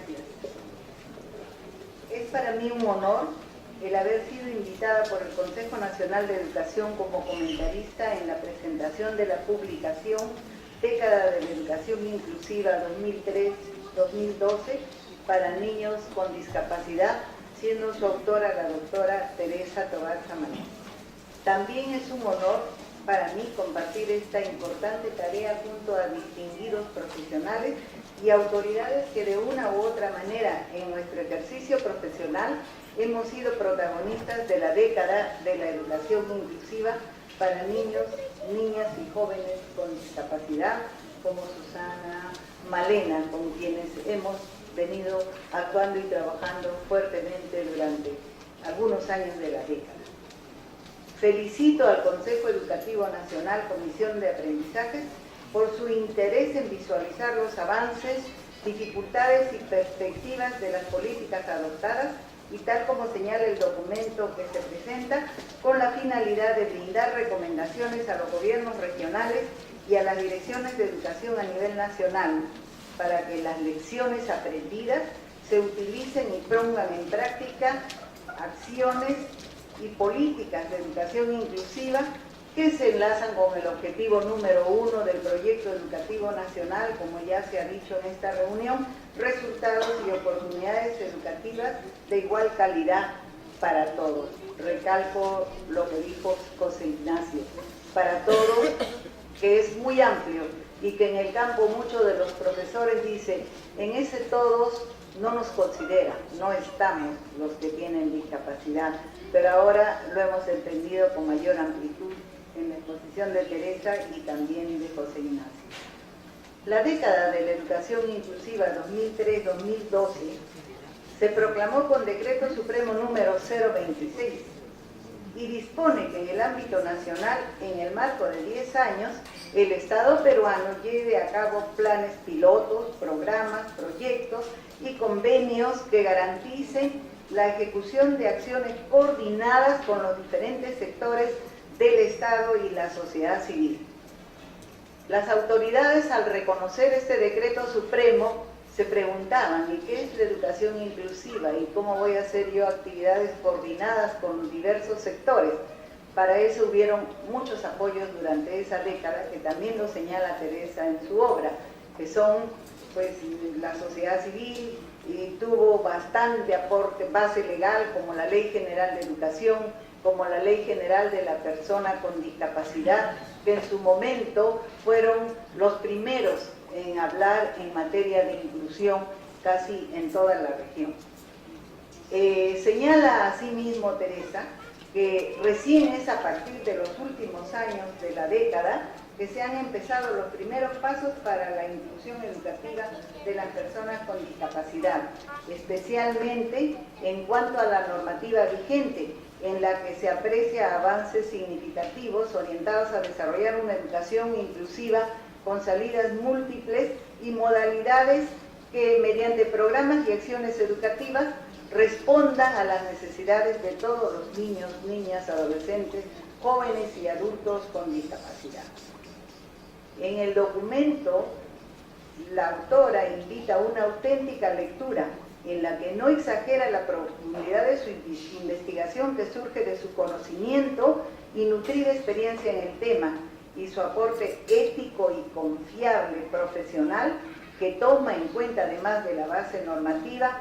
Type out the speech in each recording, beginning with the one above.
Gracias. Es para mí un honor el haber sido invitada por el Consejo Nacional de Educación como comentarista en la presentación de la publicación Década de la Educación Inclusiva 2003-2012 para niños con discapacidad, siendo su autora la doctora Teresa Tobar Samaná. También es un honor para mí compartir esta importante tarea junto a distinguidos profesionales y autoridades que de una u otra manera en nuestro ejercicio profesional hemos sido protagonistas de la década de la educación inclusiva para niños, niñas y jóvenes con discapacidad, como Susana, Malena, con quienes hemos venido actuando y trabajando fuertemente durante algunos años de la década. Felicito al Consejo Educativo Nacional Comisión de Aprendizajes por su interés en visualizar los avances, dificultades y perspectivas de las políticas adoptadas y tal como señala el documento que se presenta, con la finalidad de brindar recomendaciones a los gobiernos regionales y a las direcciones de educación a nivel nacional para que las lecciones aprendidas se utilicen y pongan en práctica acciones y políticas de educación inclusiva que se enlazan con el objetivo número 1 del Proyecto Educativo Nacional, como ya se ha dicho en esta reunión, resultados y oportunidades educativas de igual calidad para todos. Recalco lo que dijo José Ignacio, para todos, que es muy amplio y que en el campo muchos de los profesores dicen, en ese todos no nos considera, no estamos los que tienen discapacidad, pero ahora lo hemos entendido con mayor amplitud en la exposición de Teresa y también de José Ignacio. La década de la educación inclusiva 2003-2012 se proclamó con Decreto Supremo número 026 y dispone que en el ámbito nacional, en el marco de 10 años, el Estado peruano lleve a cabo planes pilotos, programas, proyectos y convenios que garanticen la ejecución de acciones coordinadas con los diferentes sectores del Estado y la sociedad civil. Las autoridades, al reconocer este decreto supremo, se preguntaban, ¿y qué es la educación inclusiva? ¿Y cómo voy a hacer yo actividades coordinadas con diversos sectores? Para eso hubieron muchos apoyos durante esa década, que también lo señala Teresa en su obra, que son pues la sociedad civil, y tuvo bastante aporte, base legal, como la Ley General de Educación, como la Ley General de la Persona con Discapacidad, que en su momento fueron los primeros en hablar en materia de inclusión casi en toda la región. Señala asimismo Teresa que recién es a partir de los últimos años de la década que se han empezado los primeros pasos para la inclusión educativa de las personas con discapacidad, especialmente en cuanto a la normativa vigente, en la que se aprecia avances significativos orientados a desarrollar una educación inclusiva con salidas múltiples y modalidades que mediante programas y acciones educativas respondan a las necesidades de todos los niños, niñas, adolescentes, jóvenes y adultos con discapacidad. En el documento, la autora invita a una auténtica lectura en la que no exagera la profundidad de su investigación que surge de su conocimiento y nutrida experiencia en el tema y su aporte ético y confiable profesional que toma en cuenta, además de la base normativa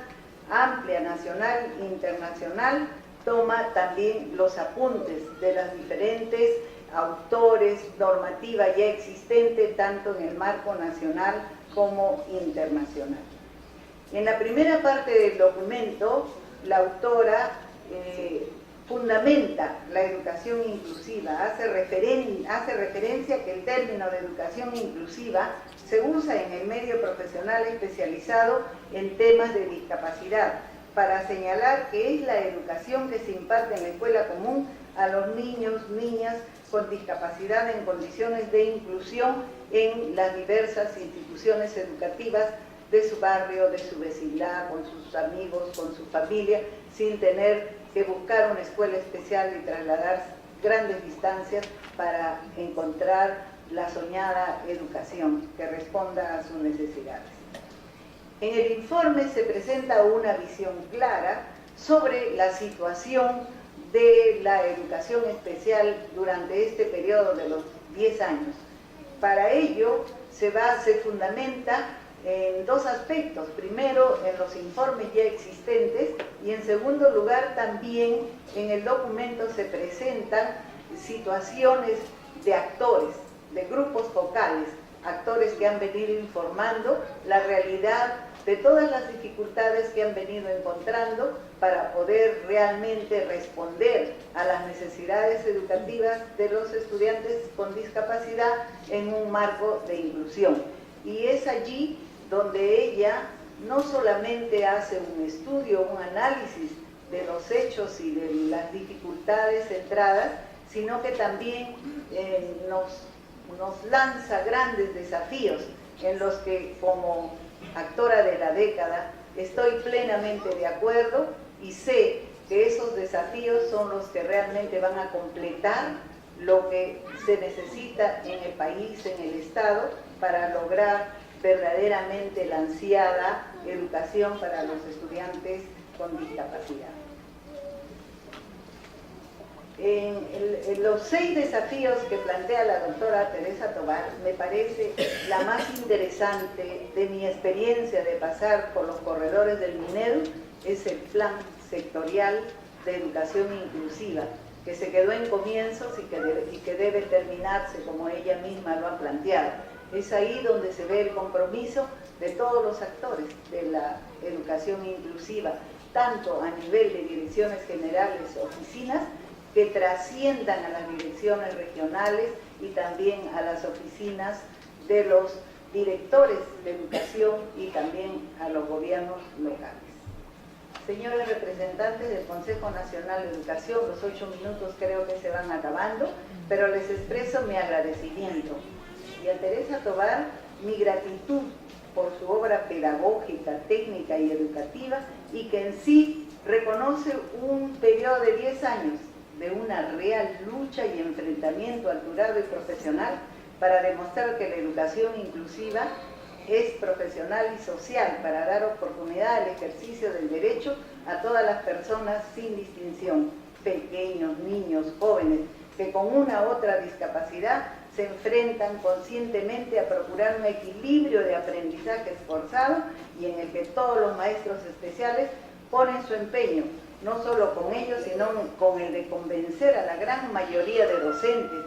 amplia, nacional e internacional, toma también los apuntes de las diferentes autores, normativa ya existente tanto en el marco nacional como internacional. En la primera parte del documento, la autora fundamenta la educación inclusiva, hace referencia a que el término de educación inclusiva se usa en el medio profesional especializado en temas de discapacidad, para señalar que es la educación que se imparte en la escuela común a los niños, niñas con discapacidad en condiciones de inclusión en las diversas instituciones educativas de su barrio, de su vecindad, con sus amigos, con su familia, sin tener que buscar una escuela especial y trasladar grandes distancias para encontrar la soñada educación que responda a sus necesidades. En el informe se presenta una visión clara sobre la situación de la educación especial durante este periodo de los 10 años. Para ello se fundamenta en dos aspectos. Primero, en los informes ya existentes, y en segundo lugar también en el documento se presentan situaciones de actores, de grupos focales, actores que han venido informando la realidad de todas las dificultades que han venido encontrando para poder realmente responder a las necesidades educativas de los estudiantes con discapacidad en un marco de inclusión. Y es allí donde ella no solamente hace un estudio, un análisis de los hechos y de las dificultades centradas, sino que también nos lanza grandes desafíos en los que, como actora de la década, estoy plenamente de acuerdo y sé que esos desafíos son los que realmente van a completar lo que se necesita en el país, en el Estado, para lograr verdaderamente la ansiada educación para los estudiantes con discapacidad. En los 6 desafíos que plantea la doctora Teresa Tobar, me parece la más interesante de mi experiencia de pasar por los corredores del Minedu es el Plan Sectorial de Educación Inclusiva, que se quedó en comienzos y que debe terminarse como ella misma lo ha planteado. Es ahí donde se ve el compromiso de todos los actores de la educación inclusiva, tanto a nivel de direcciones generales, oficinas, que trasciendan a las direcciones regionales y también a las oficinas de los directores de educación y también a los gobiernos locales. Señores representantes del Consejo Nacional de Educación, los 8 minutos creo que se van acabando, pero les expreso mi agradecimiento. Y a Teresa Tobar, mi gratitud por su obra pedagógica, técnica y educativa, y que en sí reconoce un periodo de 10 años de una real lucha y enfrentamiento alturado y profesional para demostrar que la educación inclusiva es profesional y social para dar oportunidad al ejercicio del derecho a todas las personas sin distinción, pequeños, niños, jóvenes, que con una u otra discapacidad se enfrentan conscientemente a procurar un equilibrio de aprendizaje esforzado y en el que todos los maestros especiales ponen su empeño, no solo con ellos, sino con el de convencer a la gran mayoría de docentes,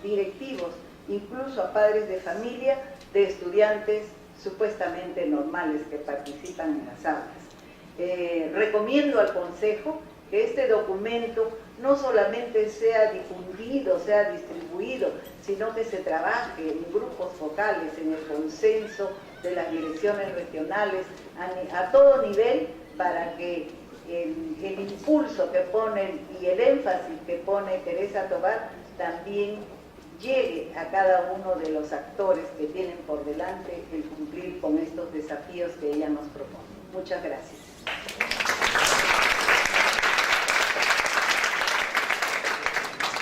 directivos, incluso a padres de familia, de estudiantes supuestamente normales que participan en las aulas. Recomiendo al Consejo que este documento no solamente sea difundido, sea distribuido, sino que se trabaje en grupos focales, en el consenso de las direcciones regionales, a todo nivel, para que el impulso que ponen y el énfasis que pone Teresa Tobar también llegue a cada uno de los actores que tienen por delante el cumplir con estos desafíos que ella nos propone. Muchas gracias.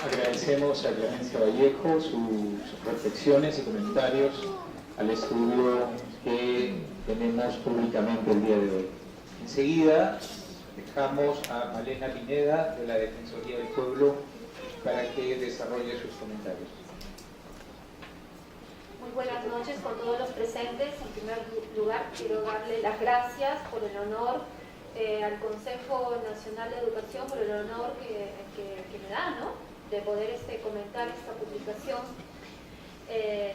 Agradecemos a Clemencia Vallejo sus reflexiones y comentarios al estudio que tenemos públicamente el día de hoy. Enseguida dejamos a Malena Pineda de la Defensoría del Pueblo para que desarrolle sus comentarios. Muy buenas noches con todos los presentes. En primer lugar, quiero darle las gracias por el honor al Consejo Nacional de Educación, por el honor que me da, ¿no?, de poder comentar esta publicación de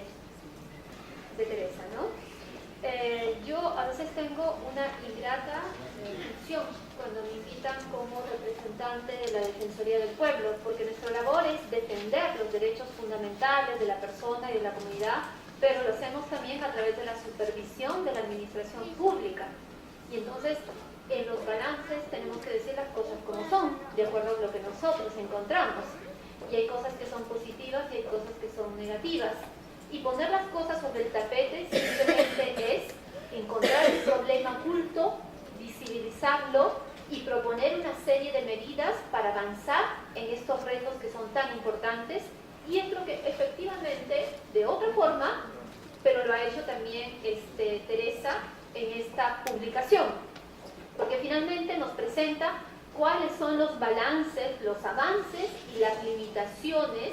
Teresa, ¿no? Yo a veces tengo una ingrata función cuando me invitan como representante de la Defensoría del Pueblo, porque nuestra labor es defender los derechos fundamentales de la persona y de la comunidad, pero lo hacemos también a través de la supervisión de la administración pública. Y entonces, en los balances tenemos que decir las cosas como son, de acuerdo a lo que nosotros encontramos. Y hay cosas que son positivas y hay cosas que son negativas. Y poner las cosas sobre el tapete simplemente es encontrar el problema oculto, visibilizarlo y proponer una serie de medidas para avanzar en estos retos que son tan importantes. Y es lo que efectivamente, de otra forma, pero lo ha hecho también Teresa, en esta publicación, porque finalmente nos presenta cuáles son los balances, los avances y las limitaciones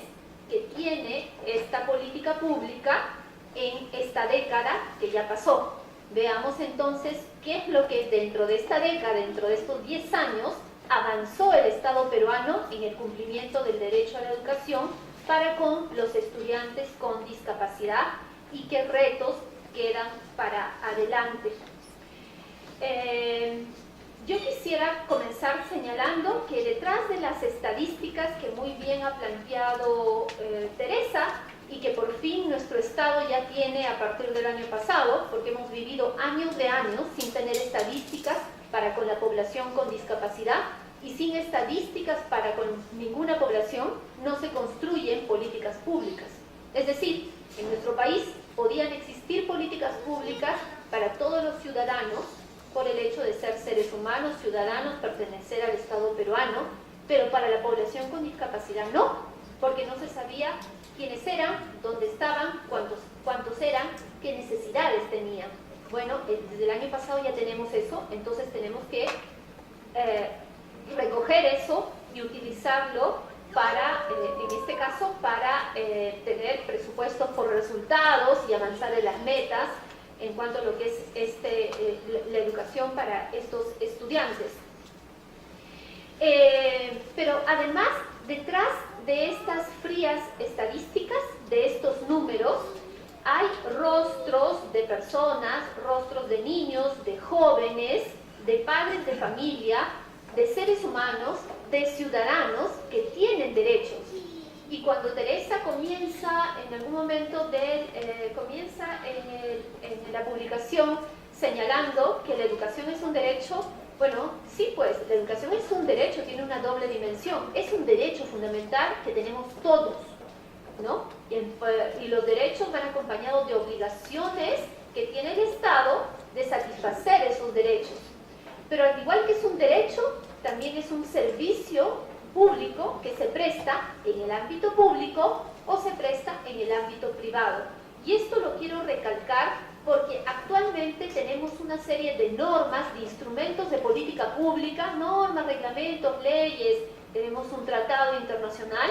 que tiene esta política pública en esta década que ya pasó. Veamos entonces qué es lo que dentro de esta década, dentro de estos 10 años, avanzó el Estado peruano en el cumplimiento del derecho a la educación para con los estudiantes con discapacidad y qué retos quedan para adelante. Yo quisiera comenzar señalando que detrás de las estadísticas que muy bien ha planteado Teresa y que por fin nuestro Estado ya tiene a partir del año pasado, porque hemos vivido años de años sin tener estadísticas para con la población con discapacidad y sin estadísticas para con ninguna población no se construyen políticas públicas. Es decir, en nuestro país podían existir políticas públicas para todos los ciudadanos por el hecho de ser seres humanos, ciudadanos, pertenecer al Estado peruano, pero para la población con discapacidad no, porque no se sabía quiénes eran, dónde estaban, cuántos eran, qué necesidades tenían. Bueno, desde el año pasado ya tenemos eso, entonces tenemos que recoger eso y utilizarlo para, en este caso, para tener presupuestos por resultados y avanzar en las metas en cuanto a lo que es la educación para estos estudiantes. Pero además, detrás de estas frías estadísticas, de estos números, hay rostros de personas, rostros de niños, de jóvenes, de padres de familia, de seres humanos, de ciudadanos que tienen derechos. Y cuando Teresa comienza en algún momento comienza en la publicación señalando que la educación es un derecho, bueno, sí, pues la educación es un derecho, tiene una doble dimensión, es un derecho fundamental que tenemos todos, ¿no? Y los derechos van acompañados de obligaciones que tiene el Estado de satisfacer esos derechos. Pero al igual que es un derecho, también es un servicio público que se presta en el ámbito público o se presta en el ámbito privado. Y esto lo quiero recalcar porque actualmente tenemos una serie de normas, de instrumentos de política pública, normas, reglamentos, leyes, tenemos un tratado internacional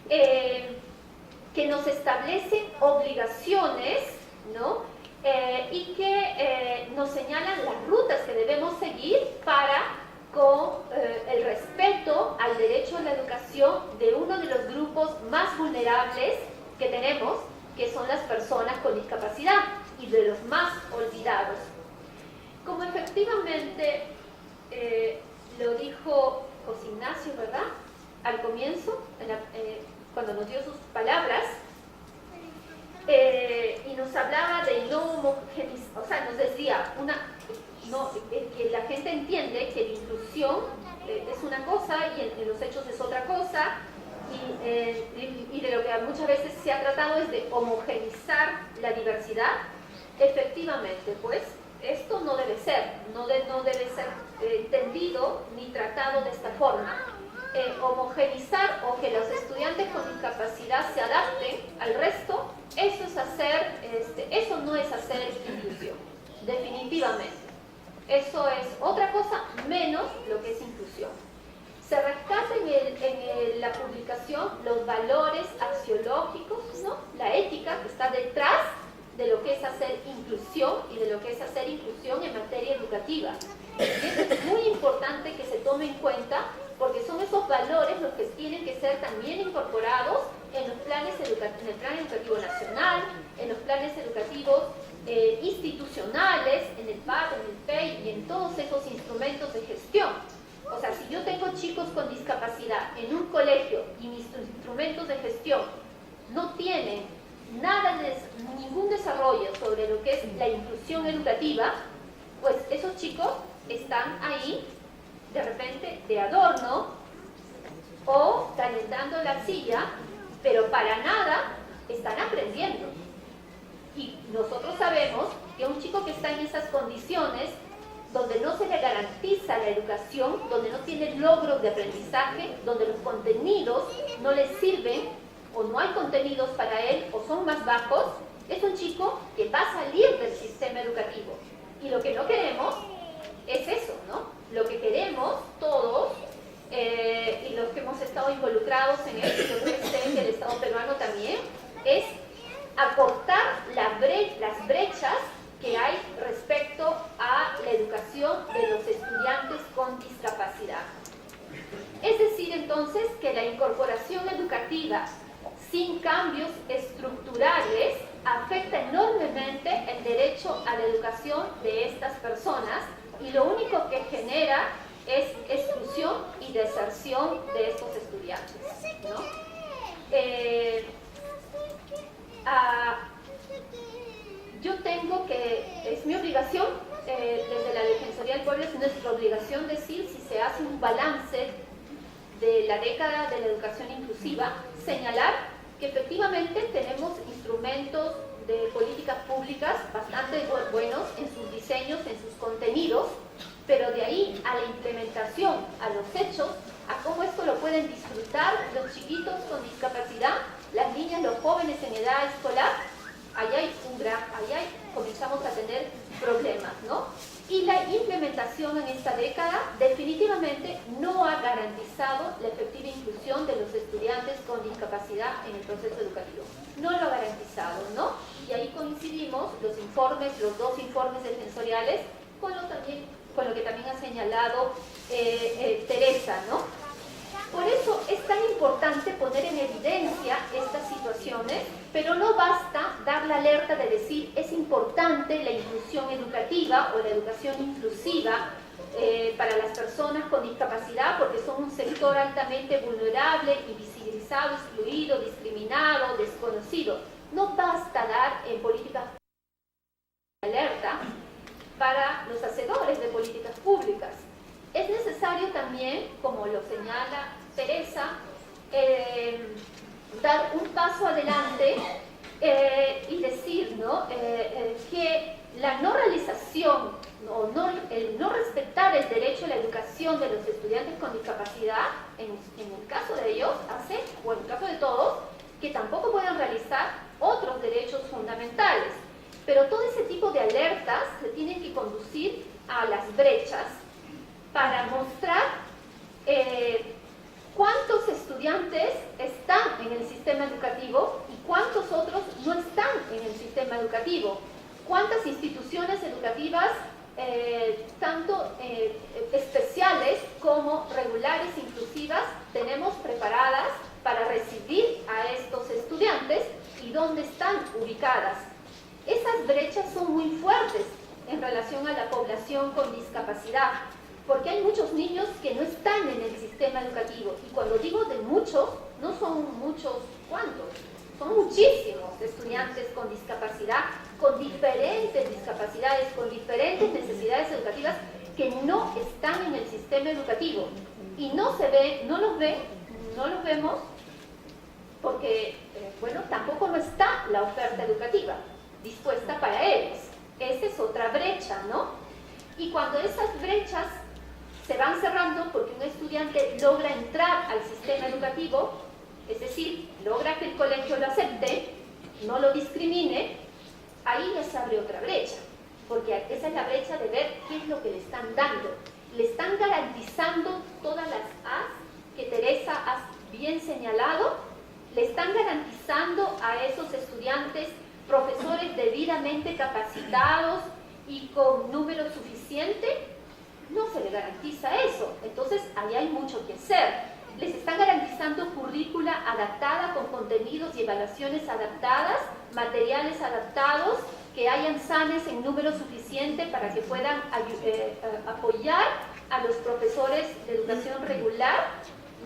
que nos establecen obligaciones, ¿no? Y que nos señalan las rutas que debemos seguir para con el respeto al derecho a la educación de uno de los grupos más vulnerables que tenemos, que son las personas con discapacidad y de los más olvidados. Como efectivamente lo dijo José Ignacio, ¿verdad? Al comienzo, cuando nos dio sus palabras, y nos hablaba de no homogeneizar, o sea, nos decía que la gente entiende que la inclusión es una cosa y en los hechos es otra cosa, y de lo que muchas veces se ha tratado es de homogeneizar la diversidad. Efectivamente, pues, esto no debe ser, no debe ser entendido ni tratado de esta forma. Homogeneizar o que los estudiantes con discapacidad se adapten al resto, eso no es hacer inclusión, definitivamente. Eso es otra cosa menos lo que es inclusión. Se rescata en la publicación los valores axiológicos, ¿no? La ética que está detrás de lo que es hacer inclusión y de lo que es hacer inclusión en materia educativa. Y eso es muy importante que se tome en cuenta porque son esos valores los que tienen que ser también incorporados en los planes en el plan educativo nacional, en los planes educativos institucionales, en el PAT, en el PEI y en todos esos instrumentos de gestión. O sea, si yo tengo chicos con discapacidad en un colegio y mis instrumentos de gestión no tienen ningún desarrollo sobre lo que es la inclusión educativa, pues esos chicos están ahí de repente de adorno o calentando la silla, pero para nada están aprendiendo. Y nosotros sabemos que un chico que está en esas condiciones, donde no se le garantiza la educación, donde no tiene logros de aprendizaje, donde los contenidos no le sirven o no hay contenidos para él o son más bajos, es un chico que va a salir del sistema educativo. Y lo que no queremos es eso, ¿no? Lo que queremos todos, y los que hemos estado involucrados en esto, yo creo que el Estado peruano también, es acortar las brechas que hay respecto a la educación de los estudiantes con discapacidad. Es decir, entonces, que la incorporación educativa sin cambios estructurales afecta enormemente el derecho a la educación de estas personas y lo único que genera es exclusión y deserción de estos estudiantes, ¿no? Yo tengo que, es mi obligación, desde la Defensoría del Pueblo es nuestra obligación decir si se hace un balance de la década de la educación inclusiva, señalar que efectivamente tenemos instrumentos de políticas públicas bastante buenos en sus diseños, en sus contenidos, pero de ahí a la implementación, a los hechos, a cómo esto lo pueden disfrutar los chiquitos con discapacidad, las niñas, los jóvenes en edad escolar, ahí comenzamos a tener problemas, ¿no? Y la implementación en esta década definitivamente no ha garantizado la efectiva inclusión de los estudiantes con discapacidad en el proceso educativo. No lo ha garantizado, ¿no? Y ahí coincidimos los informes, los dos informes defensoriales, con lo que también ha señalado Teresa, ¿no? Por eso es tan importante poner en evidencia estas situaciones, pero no basta dar la alerta de decir es importante la inclusión educativa o la educación inclusiva para las personas con discapacidad porque son un sector altamente vulnerable, invisibilizado, excluido, discriminado, desconocido. No basta dar en políticas de alerta para los hacedores de políticas públicas. Es necesario también, como lo señala Teresa, dar un paso adelante y decir, ¿no? Que la no realización o el no respetar el derecho a la educación de los estudiantes con discapacidad, en el caso de ellos, o en el caso de todos, que tampoco pueden realizar otros derechos fundamentales. Pero todo ese tipo de alertas se tienen que conducir a las brechas para mostrar cuántos estudiantes están en el sistema educativo y cuántos otros no están en el sistema educativo. Cuántas instituciones educativas, tanto especiales como regulares, inclusivas, tenemos preparadas para recibir a estos estudiantes y dónde están ubicadas. Esas brechas son muy fuertes en relación a la población con discapacidad, porque hay muchos niños que no están en el sistema educativo. Y cuando digo de muchos, no son muchos cuantos, son muchísimos estudiantes con discapacidad, con diferentes discapacidades, con diferentes necesidades educativas que no están en el sistema educativo. Y no los vemos porque, tampoco no está la oferta educativa dispuesta para ellos. Esa es otra brecha, ¿no? Y cuando esas brechas se van cerrando porque un estudiante logra entrar al sistema educativo, es decir, logra que el colegio lo acepte, no lo discrimine, ahí ya se abre otra brecha, porque esa es la brecha de ver qué es lo que le están dando. Le están garantizando todas las A's que Teresa ha bien señalado, le están garantizando a esos estudiantes profesores debidamente capacitados y con número suficiente. No se le garantiza eso, entonces ahí hay mucho que hacer. Les están garantizando currícula adaptada con contenidos y evaluaciones adaptadas, materiales adaptados, que hayan SANES en número suficiente para que puedan apoyar a los profesores de educación regular,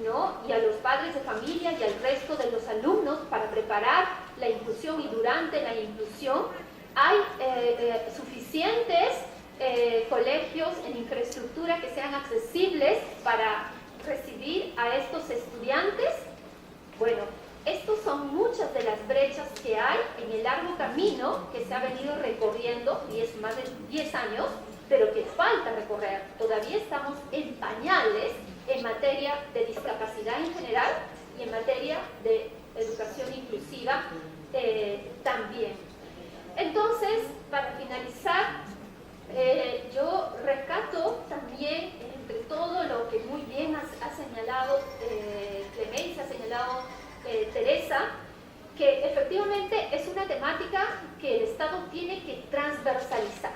¿no? Y a los padres de familia y al resto de los alumnos para preparar la inclusión y durante la inclusión. Hay suficientes colegios en infraestructura que sean accesibles para recibir a estos estudiantes. Bueno, estos son muchas de las brechas que hay en el largo camino que se ha venido recorriendo, y es más de 10 años, pero que falta recorrer. Todavía estamos en pañales en materia de discapacidad en general y en materia de educación inclusiva también. Entonces, para finalizar, Yo rescato también, entre todo lo que muy bien ha señalado Clemencia, ha señalado Teresa, que efectivamente es una temática que el Estado tiene que transversalizar,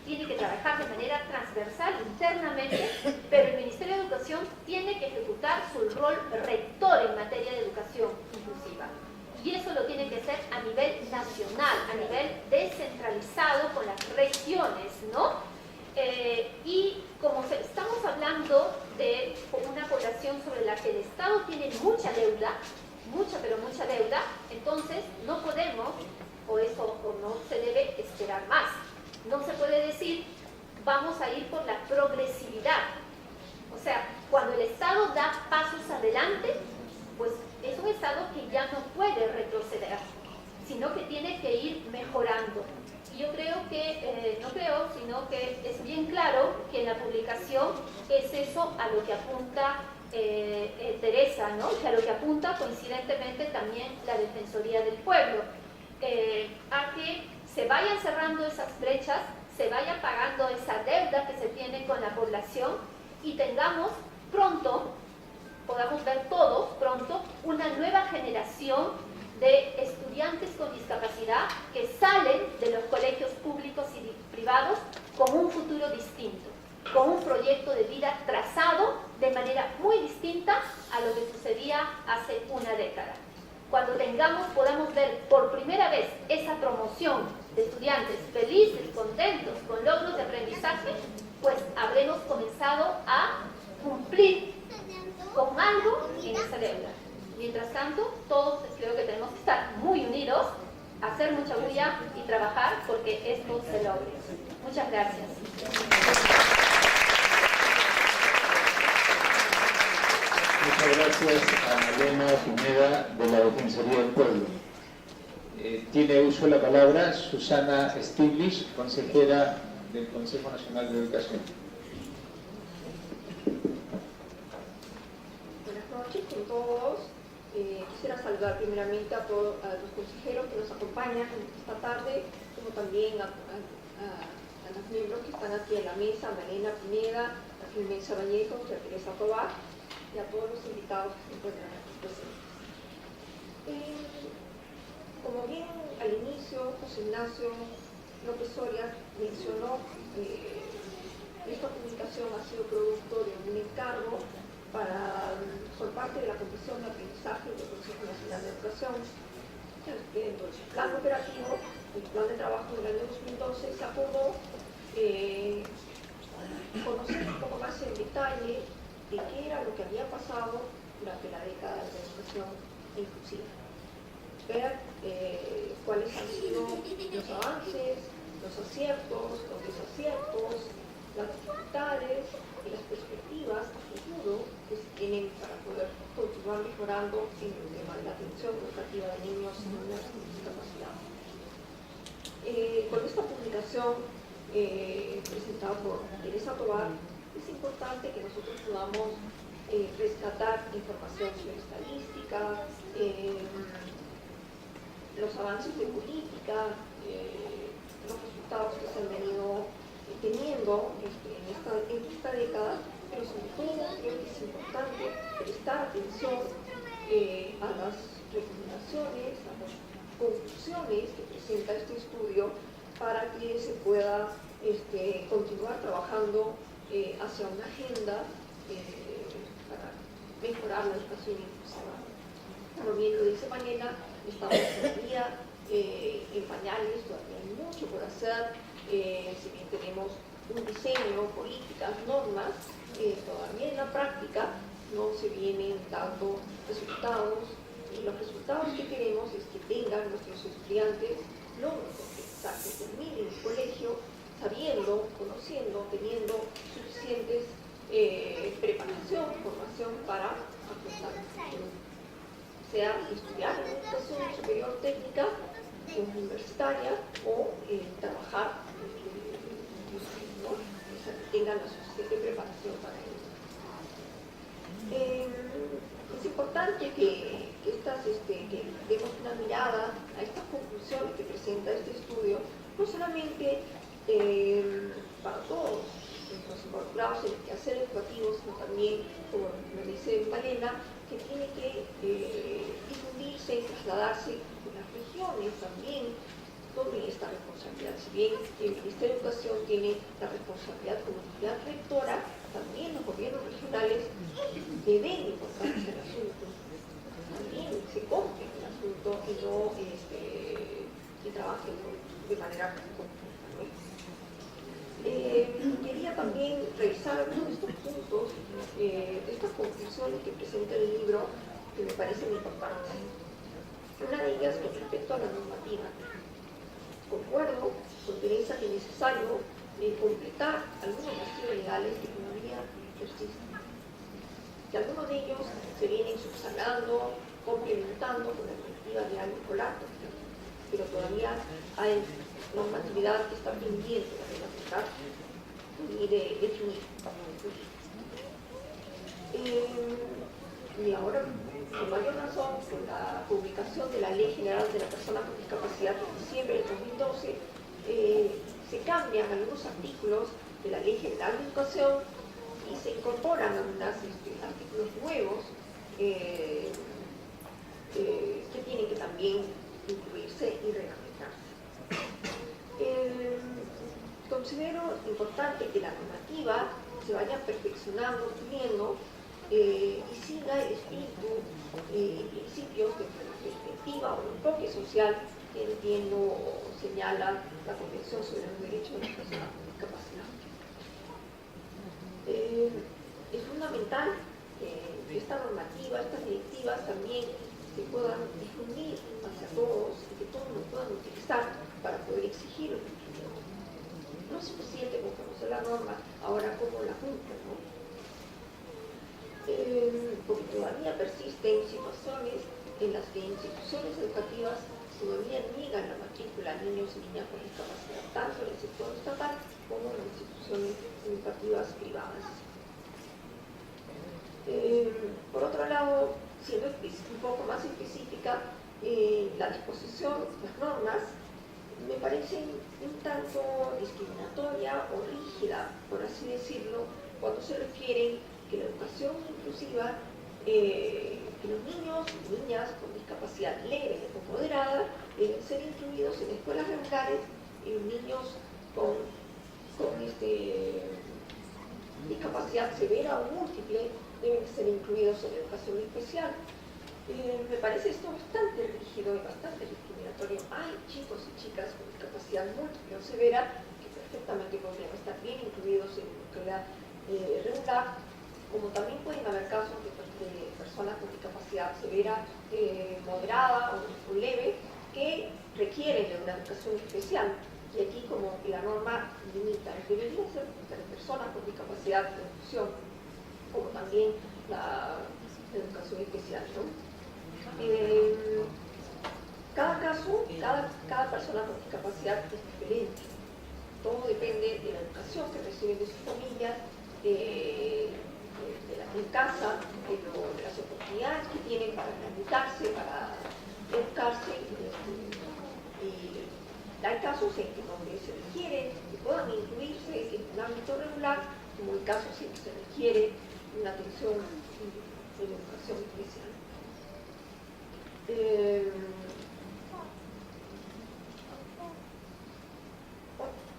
tiene que trabajar de manera transversal internamente, pero el Ministerio de Educación tiene que ejecutar su rol rector en materia de educación inclusiva. Y eso lo tiene que hacer a nivel nacional, a nivel descentralizado con las regiones, ¿no? Y como estamos hablando de una población sobre la que el Estado tiene mucha deuda, mucha pero mucha deuda, entonces no podemos, o no se debe esperar más. No se puede decir, vamos a ir por la progresividad. O sea, cuando el Estado da pasos adelante, pues es un Estado que ya no puede retroceder, sino que tiene que ir mejorando. Y yo creo que, no creo, sino que es bien claro que en la publicación es eso a lo que apunta Teresa, ¿no? Que a lo que apunta coincidentemente también la Defensoría del Pueblo, a que se vayan cerrando esas brechas, se vaya pagando esa deuda que se tiene con la población y tengamos pronto, podamos ver todos pronto, una nueva generación de estudiantes con discapacidad que salen de los colegios públicos y privados con un futuro distinto, con un proyecto de vida trazado de manera muy distinta a lo que sucedía hace una década. Cuando podamos ver por primera vez esa promoción de estudiantes felices, contentos, con logros de aprendizaje, pues habremos comenzado a cumplir con algo en esa deuda. Mientras tanto, todos creo que tenemos que estar muy unidos, hacer mucha bulla y trabajar porque esto se logre. Muchas gracias. Muchas gracias a Elena Pineda de la Defensoría del Pueblo. Tiene uso la palabra Susana Stiglitz, consejera del Consejo Nacional de Educación. Buenas noches con todos. Quisiera saludar primeramente a todos los consejeros que nos acompañan esta tarde, como también a los miembros que están aquí en la mesa, a Elena Pineda, a Clemencia Vallejo, a Teresa Tobar y a todos los invitados que se encuentran aquí presentes. Como bien al inicio José Ignacio López Soria mencionó, esta publicación ha sido producto de un encargo por parte de la Comisión de Aprendizaje del Consejo Nacional de Educación. Dentro del plan operativo, el plan de trabajo del año 2012, se acordó conocer un poco más en detalle de qué era lo que había pasado durante la década de la educación inclusiva. Ver cuáles han sido los avances, los aciertos, los desaciertos, las dificultades y las perspectivas a futuro que se tienen para poder continuar mejorando en el tema de la atención educativa de niños y niñas con discapacidad. Con esta publicación presentada por Teresa Tobar, es importante que nosotros podamos rescatar información sobre estadística, los avances de política, los resultados que se han venido teniendo en esta década, pero sobre todo creo que es importante prestar atención a las recomendaciones, a las conclusiones que presenta este estudio para que se pueda continuar trabajando hacia una agenda para mejorar la educación inclusiva. Como bien lo dice Manela, estamos todavía en pañales, todavía hay mucho por hacer, si bien tenemos un diseño, políticas, normas, todavía en la práctica no se vienen dando resultados, y los resultados que queremos es que tengan nuestros estudiantes logros de aprendizaje, que terminen el colegio sabiendo, conociendo, teniendo suficientes preparación, formación para afrontar el futuro, sea estudiar en educación superior técnica, universitaria o trabajar, ¿no? O sea, que tengan la suficiente preparación para ello. Es importante que demos una mirada a estas conclusiones que presenta este estudio, no solamente para todos los involucrados en el quehacer educativo, sino también, como nos dice Malena, que tiene que difundirse y trasladarse en las regiones también, tomen esta responsabilidad. Si bien el Ministerio de Educación tiene la responsabilidad como entidad rectora, también los gobiernos regionales deben incorporarse al asunto, también se compren el asunto y no y trabajen de manera conjunta, ¿no? Quería también revisar algunos de estos puntos, de estas conclusiones que presenta el libro, que me parecen importantes. Una de ellas con respecto a la normativa. Concuerdo con Teresa que es necesario completar algunos vacíos legales que todavía persisten. Que algunos de ellos se vienen subsanando, complementando con la directiva de año escolar, pero todavía hay normatividad que está pendiente de regularizar y de definir. Y ahora, con mayor razón, con la publicación de la Ley General de la Persona con Discapacidad en diciembre del 2012, se cambian algunos artículos de la Ley General de Educación y se incorporan algunos artículos nuevos que tienen que también incluirse y reglamentarse. Considero importante que la normativa se vaya perfeccionando, puliendo y siga el espíritu y principios de la perspectiva o el enfoque social que entiendo señala la Convención sobre los Derechos de las Personas con Discapacidad. Es fundamental que esta normativa, estas directivas también se puedan difundir hacia todos y que todos lo puedan utilizar para poder exigir el cumplimiento. No es suficiente con conocer la norma, ahora cómo la cumplen, ¿no? Porque todavía persisten situaciones en las que instituciones educativas todavía niegan la matrícula a niños y niñas con discapacidad, tanto en el sector estatal como en las instituciones educativas privadas. Por otro lado, siendo un poco más específica, la disposición, las normas, me parecen un tanto discriminatoria o rígida, por así decirlo, cuando se refieren que la educación inclusiva, que los niños y niñas con discapacidad leve o moderada deben ser incluidos en escuelas regulares y los niños con discapacidad severa o múltiple deben ser incluidos en educación especial. Me parece esto bastante rígido y bastante discriminatorio. Hay chicos y chicas con discapacidad múltiple o severa que perfectamente podrían estar bien incluidos en la escuela regular, como también pueden haber casos de personas con discapacidad severa, moderada o leve, que requieren de una educación especial. Y aquí como que la norma limita, debería ser para personas con discapacidad de inclusión, como también la educación especial, ¿no? Cada caso, cada persona con discapacidad es diferente. Todo depende de la educación que reciben de sus familias, en casa, de las oportunidades que tienen para rehabilitarse, para educarse. Y hay casos en que donde se requiere que puedan incluirse en un ámbito regular, como hay casos en que se requiere una atención de educación especial.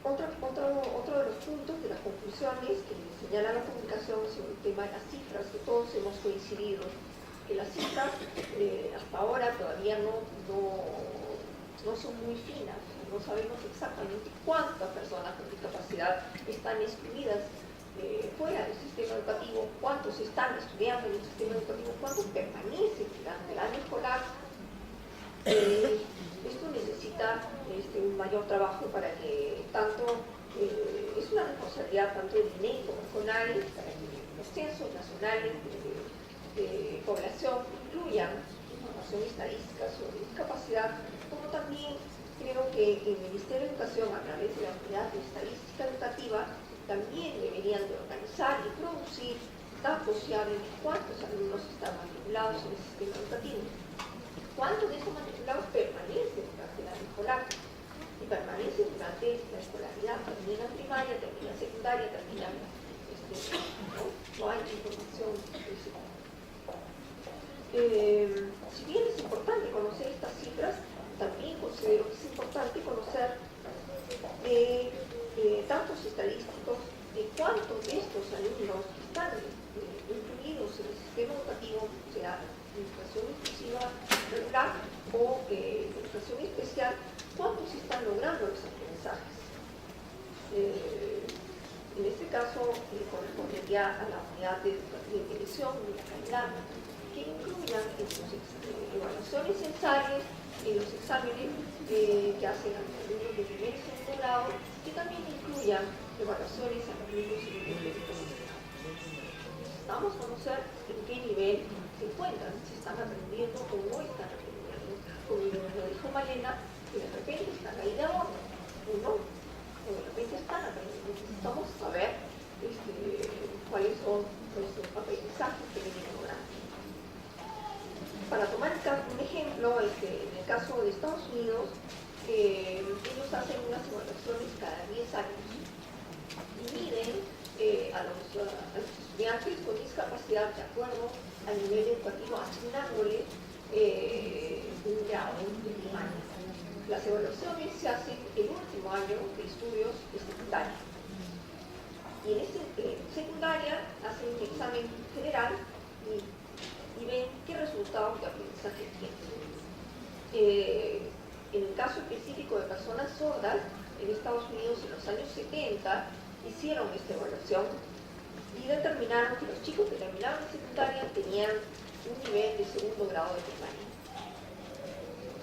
Otro de los puntos de las conclusiones que señala la publicación sobre el tema de las cifras, que todos hemos coincidido, que las cifras hasta ahora todavía no son muy finas, no sabemos exactamente cuántas personas con discapacidad están excluidas fuera del sistema educativo, cuántos están estudiando en el sistema educativo, cuántos permanecen durante el año escolar. Esto necesita un mayor trabajo para que es una responsabilidad tanto del INEI como el CONADE para que los censos nacionales de población incluyan información estadística sobre discapacidad, como también creo que el Ministerio de Educación, a través de la Unidad de Estadística Educativa, también deberían de organizar y producir datos fiables de cuántos alumnos están matriculados en el sistema educativo, cuántos de esos matriculados permanecen durante el año escolar. y permanecen durante la escolaridad, terminan primaria, terminan secundaria, terminan, no hay información principal. Si bien es importante conocer estas cifras, también considero que es importante conocer datos estadísticos de cuántos de estos alumnos que están incluidos en el sistema educativo, sea educación inclusiva regular o educación especial, cuántos están logrando los aprendizajes. En este caso, correspondería a la unidad de medición de la calidad, que incluyan en sus evaluaciones censales, en los exámenes que hacen a los alumnos de primer y segundo grado, que también incluyan evaluaciones a los alumnos de nivel de educación. Necesitamos conocer en qué nivel se encuentran, si están aprendiendo o no están aprendiendo. Como lo dijo Malena, que de repente están ahí de ahora, o no, o de repente están aprendiendo. Necesitamos saber cuáles son los aprendizajes que vienen logrando. Para tomar un ejemplo, en el caso de Estados Unidos, ellos hacen unas evaluaciones cada 10 años y miden a los estudiantes con discapacidad de acuerdo al nivel educativo, asignándole un grado de primaria. Las evaluaciones se hacen el último año de estudios de secundaria. Y en secundaria hacen un examen general y ven qué resultados de aprendizaje tienen. En el caso específico de personas sordas, en Estados Unidos en los años 70 hicieron esta evaluación y determinaron que los chicos que terminaron la secundaria tenían un nivel de segundo grado de primaria.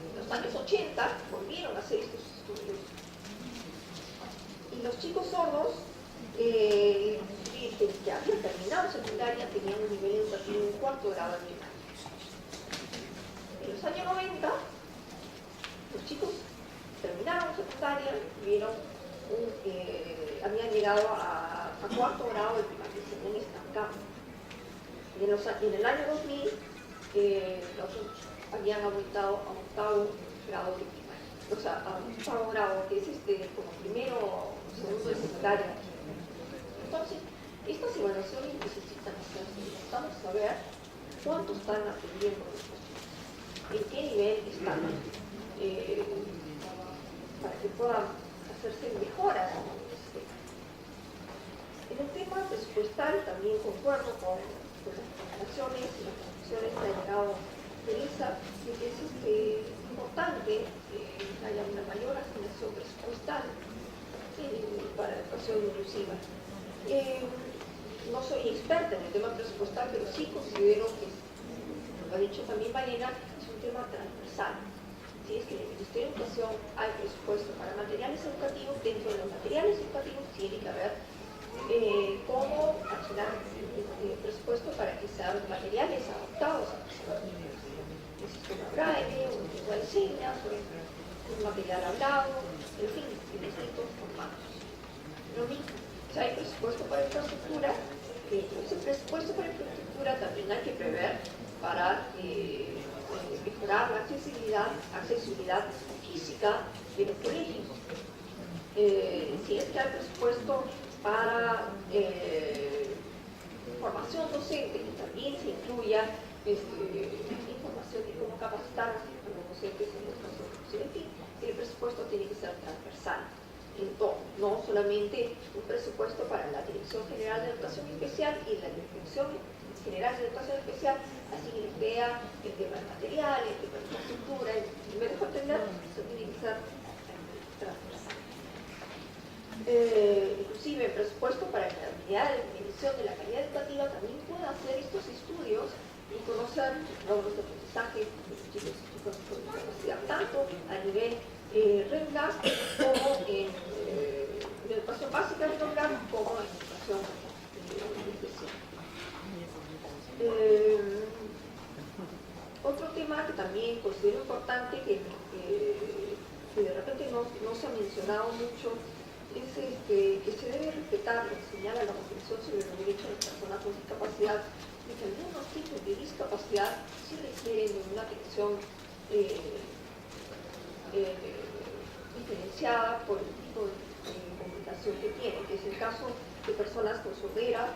En los años 80 volvieron a hacer estos estudios y los chicos sordos que habían terminado secundaria tenían un nivel educativo de un cuarto grado de primaria. En los años 90 los chicos terminaron secundaria, habían llegado a cuarto grado de primaria, según estancado. Y en el año 2000 habían aumentado a octavo grado de primaria. O sea, a octavo grado, que es como primero o segundo de secundaria. Entonces, estas evaluaciones necesitan hacerse. Necesitamos saber cuánto están aprendiendo los chicos, en qué nivel están, para que puedan hacerse mejoras. En el tema presupuestal también concuerdo con las recomendaciones y las conclusiones que ha llegado Teresa, de que es importante que haya una mayor asignación presupuestal para la educación inclusiva. No soy experta en el tema presupuestal, pero sí considero que, como lo ha dicho también Malena, es un tema transversal. Si es que en el Ministerio de Educación hay presupuesto para materiales educativos, dentro de los materiales educativos tiene que haber cómo asignar presupuesto para que sean materiales adaptados a los niños. El sistema braille, o lengua de señas, o un material hablado, en fin, en distintos formatos. Lo mismo, si hay presupuesto para infraestructura, ese presupuesto para infraestructura también hay que prever para mejorar la accesibilidad física de los colegios. Si es que hay presupuesto para formación docente, que también se incluya información de cómo capacitar a los docentes en educación inclusiva. En fin, el presupuesto tiene que ser transversal en todo, no solamente un presupuesto para la Dirección General de Educación Especial y la Dirección General de Educación Especial, así que vea el tema de materiales, el tema de infraestructura, me dejo entender, eso tiene que ser transversal. Inclusive el presupuesto para la unidad de medición de la calidad educativa también puede hacer estos estudios y conocer los logros de aprendizaje de los chicos y chicas con discapacidad, tanto a nivel regular como en educación básica regular como en educación especial. Otro tema que también considero importante que de repente no se ha mencionado mucho es que se debe respetar lo que señala la Convención sobre los Derechos de las Personas con Discapacidad, de que algunos tipos de discapacidad sí requieren de una atención diferenciada por el tipo de comunicación que tiene, que es el caso de personas con sordera,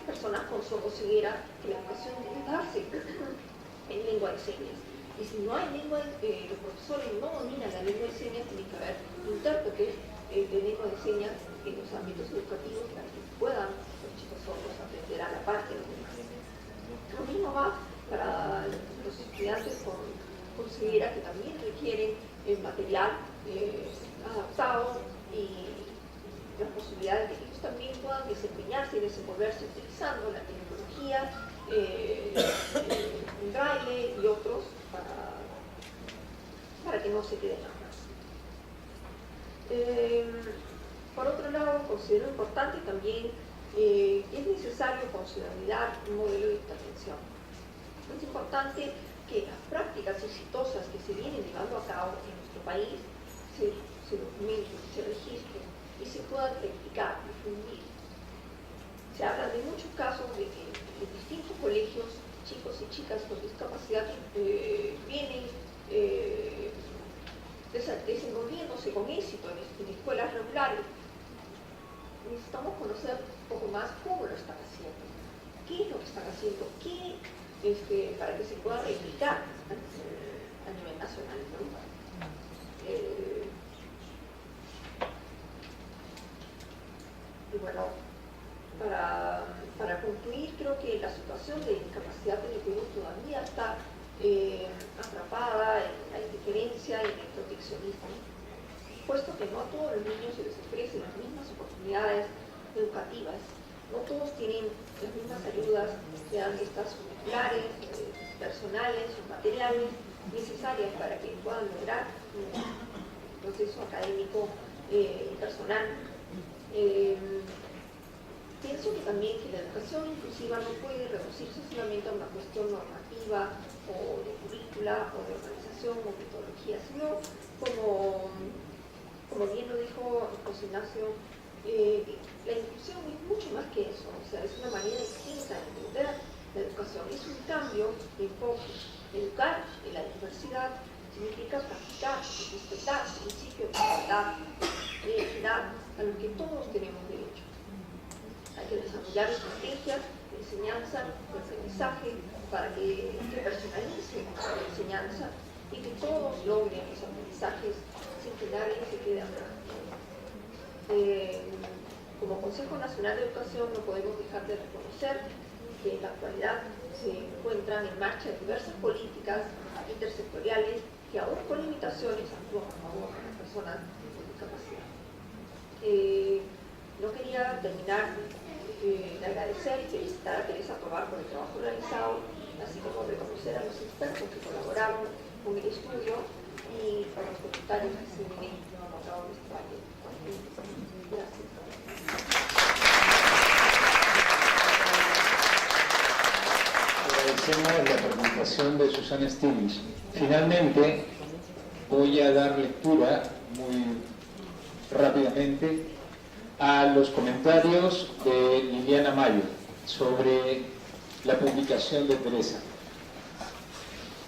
personas con sordoceguera, que la educación debe darse en lengua de señas. Y si no hay lengua, los profesores no dominan la lengua de señas, tiene que haber intérpretes de lengua de señas en los ámbitos educativos para que puedan los chicos sordos aprender a la par de los demás. Lo mismo va para los estudiantes con ceguera, que también requieren material adaptado y las posibilidades de que ellos también puedan desempeñarse y desenvolverse utilizando la tecnología, el braille y otros para que no se queden atrás. Por otro lado, considero importante también que es necesario consolidar un modelo de intervención. Es importante que las prácticas exitosas que se vienen llevando a cabo en nuestro país se documenten, se registren y se puedan practicar, difundir. Se habla de muchos casos de que en distintos colegios, chicos y chicas con discapacidad vienen desenvolviéndose con éxito en escuelas regulares. Necesitamos conocer un poco más cómo lo están haciendo, qué es lo que están haciendo, para que se pueda replicar a nivel nacional, ¿no? Y bueno, para concluir, creo que la situación de discapacidad en el Perú todavía está atrapada en la indiferencia y en el proteccionismo, puesto que no a todos los niños se les ofrecen las mismas oportunidades educativas, no todos tienen las mismas ayudas, sean estas curriculares, personales o materiales, necesarias para que puedan lograr un proceso académico y personal. Pienso que también que la educación inclusiva no puede reducirse solamente a una cuestión normativa o de currícula o de organización o metodología, sino como bien lo dijo José Ignacio, la inclusión es mucho más que eso, o sea, es una manera distinta de entender la educación, es un cambio de enfoque. Educar en la diversidad significa practicar y respetar el principio de igualdad, de equidad, a lo que todos tenemos derecho. Hay que desarrollar estrategias de enseñanza, de aprendizaje, para que personalice la enseñanza y que todos logren los aprendizajes sin que nadie se quede atrás. Como Consejo Nacional de Educación no podemos dejar de reconocer que en la actualidad se encuentran en marcha diversas políticas intersectoriales que aún con limitaciones actúan a favor de las personas con discapacidad. No quería terminar de agradecer y felicitar a Teresa Tobar por el trabajo realizado, así como reconocer a los expertos que colaboraron con el estudio y por los comentarios que se vienen anotados en este valle. Gracias. Agradecemos la presentación de Susana Stiglitz. Finalmente, voy a dar lectura muy rápidamente a los comentarios de Liliana Mayo sobre la publicación de Teresa.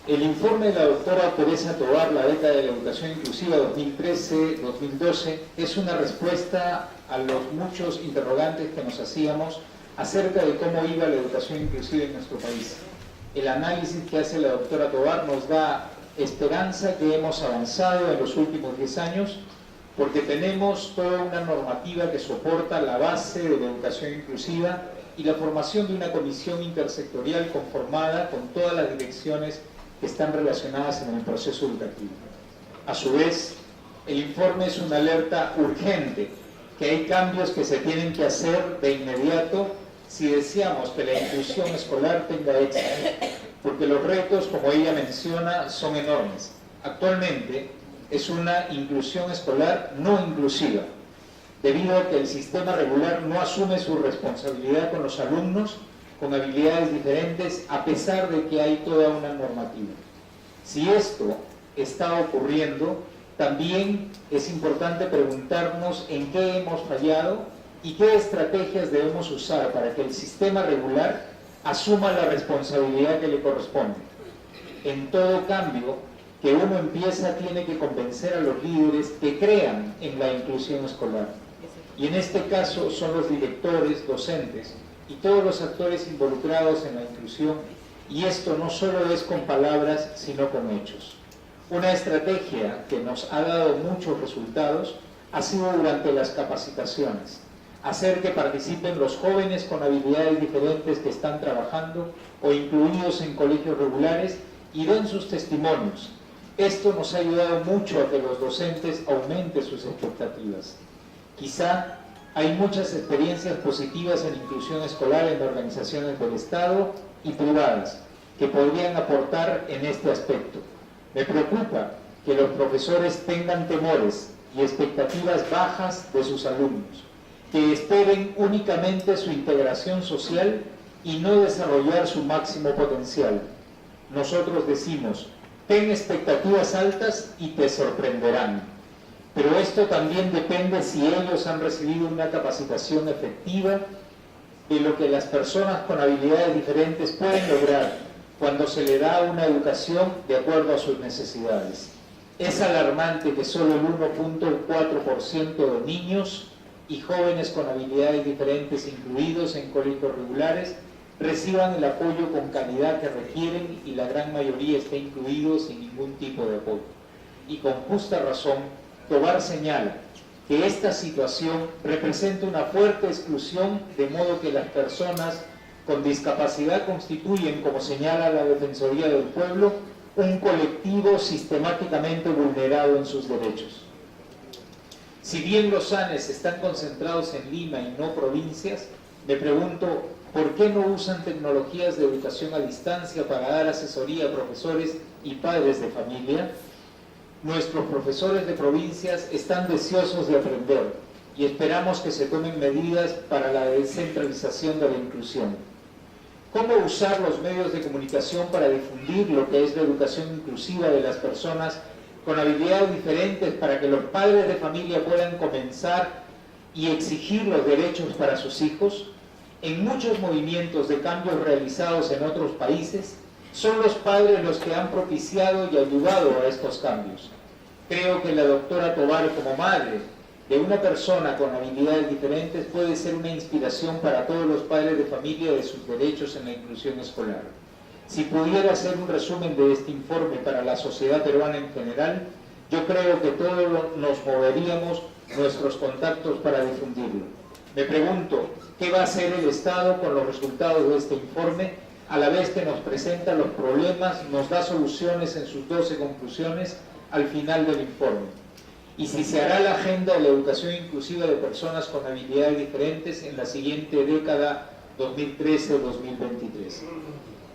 El informe de la doctora Teresa Tobar, la década de la educación inclusiva 2013-2012, es una respuesta a los muchos interrogantes que nos hacíamos acerca de cómo iba la educación inclusiva en nuestro país. El análisis que hace la doctora Tobar nos da esperanza que hemos avanzado en los últimos 10 años, porque tenemos toda una normativa que soporta la base de la educación inclusiva y la formación de una comisión intersectorial conformada con todas las direcciones que están relacionadas en el proceso educativo. A su vez, el informe es una alerta urgente, que hay cambios que se tienen que hacer de inmediato si deseamos que la inclusión escolar tenga éxito, porque los retos, como ella menciona, son enormes. Actualmente es una inclusión escolar no inclusiva, debido a que el sistema regular no asume su responsabilidad con los alumnos con habilidades diferentes, a pesar de que hay toda una normativa. Si esto está ocurriendo, también es importante preguntarnos en qué hemos fallado y qué estrategias debemos usar para que el sistema regular asuma la responsabilidad que le corresponde. En todo cambio, que uno tiene que convencer a los líderes que crean en la inclusión escolar. Y en este caso son los directores, docentes y todos los actores involucrados en la inclusión, y esto no solo es con palabras, sino con hechos. Una estrategia que nos ha dado muchos resultados ha sido durante las capacitaciones, hacer que participen los jóvenes con habilidades diferentes que están trabajando o incluidos en colegios regulares y den sus testimonios. Esto nos ha ayudado mucho a que los docentes aumenten sus expectativas. Quizá hay muchas experiencias positivas en inclusión escolar en organizaciones del Estado y privadas que podrían aportar en este aspecto. Me preocupa que los profesores tengan temores y expectativas bajas de sus alumnos, que esperen únicamente su integración social y no desarrollar su máximo potencial. Nosotros decimos, ten expectativas altas y te sorprenderán. Pero esto también depende si ellos han recibido una capacitación efectiva de lo que las personas con habilidades diferentes pueden lograr cuando se le da una educación de acuerdo a sus necesidades. Es alarmante que solo el 1.4% de niños y jóvenes con habilidades diferentes incluidos en colegios regulares reciban el apoyo con calidad que requieren, y la gran mayoría esté incluido sin ningún tipo de apoyo. Y con justa razón, Tovar señala que esta situación representa una fuerte exclusión, de modo que las personas con discapacidad constituyen, como señala la Defensoría del Pueblo, un colectivo sistemáticamente vulnerado en sus derechos. Si bien los SANES están concentrados en Lima y no provincias, me pregunto, ¿por qué no usan tecnologías de educación a distancia para dar asesoría a profesores y padres de familia? Nuestros profesores de provincias están deseosos de aprender y esperamos que se tomen medidas para la descentralización de la inclusión. ¿Cómo usar los medios de comunicación para difundir lo que es la educación inclusiva de las personas con habilidades diferentes, para que los padres de familia puedan comenzar y exigir los derechos para sus hijos? En muchos movimientos de cambios realizados en otros países, son los padres los que han propiciado y ayudado a estos cambios. Creo que la doctora Tovar, como madre de una persona con habilidades diferentes, puede ser una inspiración para todos los padres de familia de sus derechos en la inclusión escolar. Si pudiera hacer un resumen de este informe para la sociedad peruana en general, yo creo que todos nos moveríamos nuestros contactos para difundirlo. Me pregunto, ¿qué va a hacer el Estado con los resultados de este informe? A la vez que nos presenta los problemas, nos da soluciones en sus 12 conclusiones al final del informe. Y si se hará la agenda de la educación inclusiva de personas con habilidades diferentes en la siguiente década 2013-2023.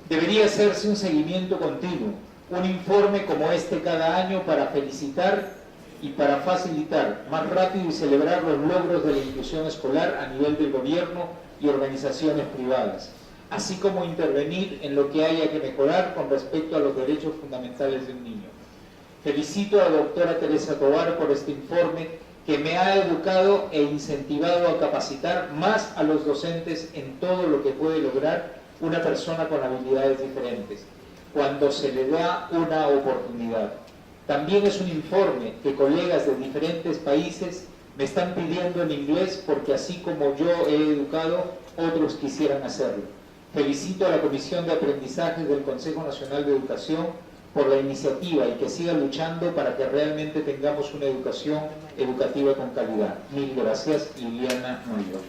Debería hacerse un seguimiento continuo, un informe como este cada año para felicitar y para facilitar más rápido y celebrar los logros de la inclusión escolar a nivel del gobierno y organizaciones privadas, así como intervenir en lo que haya que mejorar con respecto a los derechos fundamentales de un niño. Felicito a la doctora Teresa Tovar por este informe que me ha educado e incentivado a capacitar más a los docentes en todo lo que puede lograr una persona con habilidades diferentes, cuando se le da una oportunidad. También es un informe que colegas de diferentes países me están pidiendo en inglés, porque así como yo he educado, otros quisieran hacerlo. Felicito a la Comisión de Aprendizajes del Consejo Nacional de Educación por la iniciativa y que siga luchando para que realmente tengamos una educación educativa con calidad. Mil gracias, Liliana Noyo.